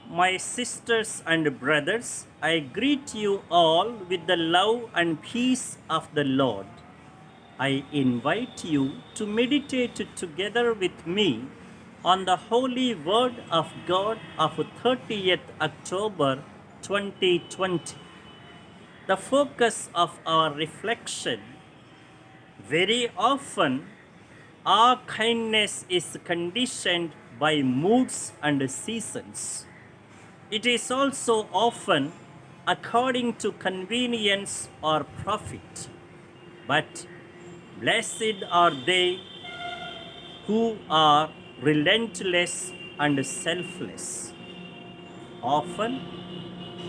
My sisters and brothers, I greet you all with the love and peace of the Lord. I invite you to meditate together with me on the holy word of God of 30th October 2020. The focus of our reflection: very often our kindness is conditioned by moods and seasons. It is also often according to convenience or profit. But blessed are they who are relentless and selfless. Often,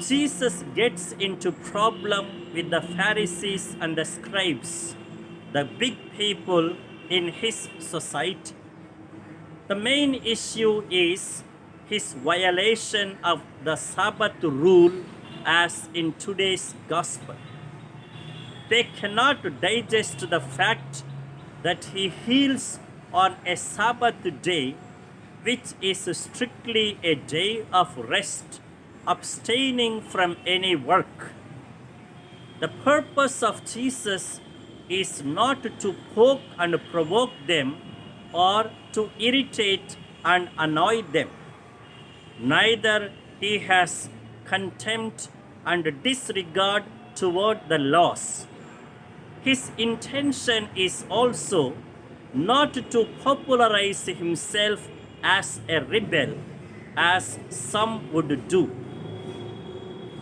Jesus gets into problem with the Pharisees and the scribes, the big people in his society. The main issue is his violation of the Sabbath rule as in today's gospel. They cannot digest the fact that he heals on a Sabbath day, which is strictly a day of rest, abstaining from any work. The purpose of Jesus is not to poke and provoke them or to irritate and annoy them. Neither he has contempt and disregard toward the laws. His intention is also not to popularize himself as a rebel, as some would do.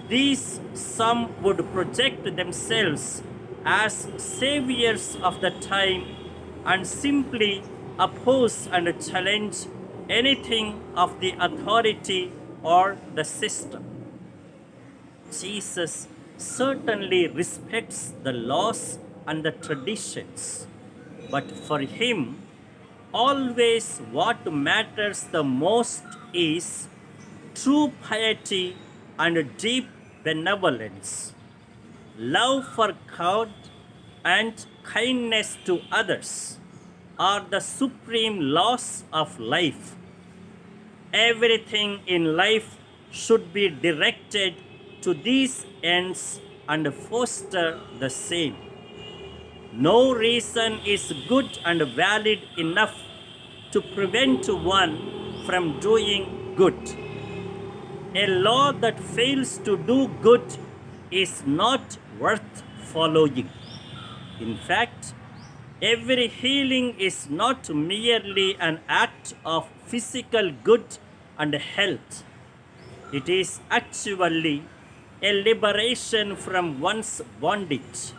These some would project themselves as saviors of the time and simply oppose and challenge anything of the authority or the system. Jesus certainly respects the laws and the traditions, but for him, always what matters the most is true piety and deep benevolence. Love for God and kindness to others are the supreme laws of life. Everything in life should be directed to these ends and foster the same. No reason is good and valid enough to prevent one from doing good. A law that fails to do good is not worth following. In fact, every healing is not merely an act of physical good and health. It is actually a liberation from one's bondage.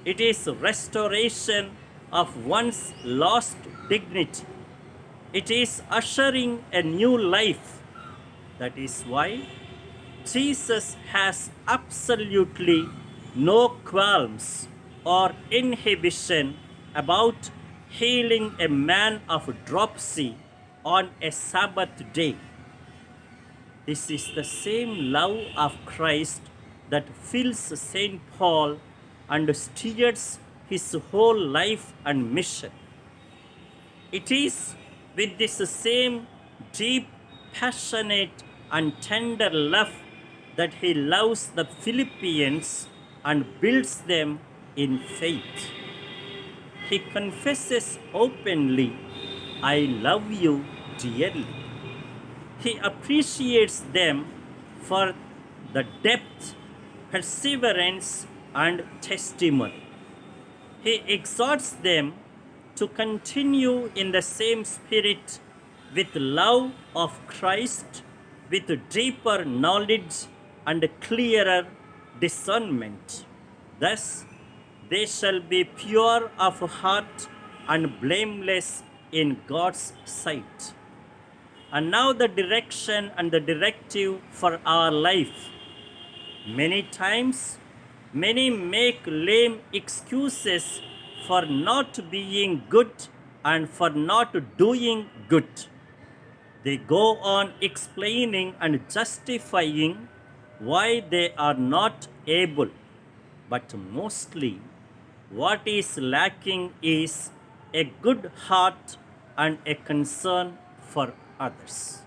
It is restoration of one's lost dignity. It is ushering a new life. That is why Jesus has absolutely no qualms or inhibition about healing a man of dropsy on a Sabbath day. This is the same love of Christ that fills St. Paul and steers his whole life and mission. It is with this same deep, passionate, and tender love that he loves the Philippians and builds them in faith. He confesses openly, I love you dearly. He appreciates them for the depth, perseverance, and testimony. He exhorts them to continue in the same spirit with love of Christ, with deeper knowledge and clearer discernment. Thus, they shall be pure of heart and blameless in God's sight. And now, the direction and the directive for our life. Many times, many make lame excuses for not being good and for not doing good. They go on explaining and justifying why they are not able. But mostly, what is lacking is a good heart and a concern for others.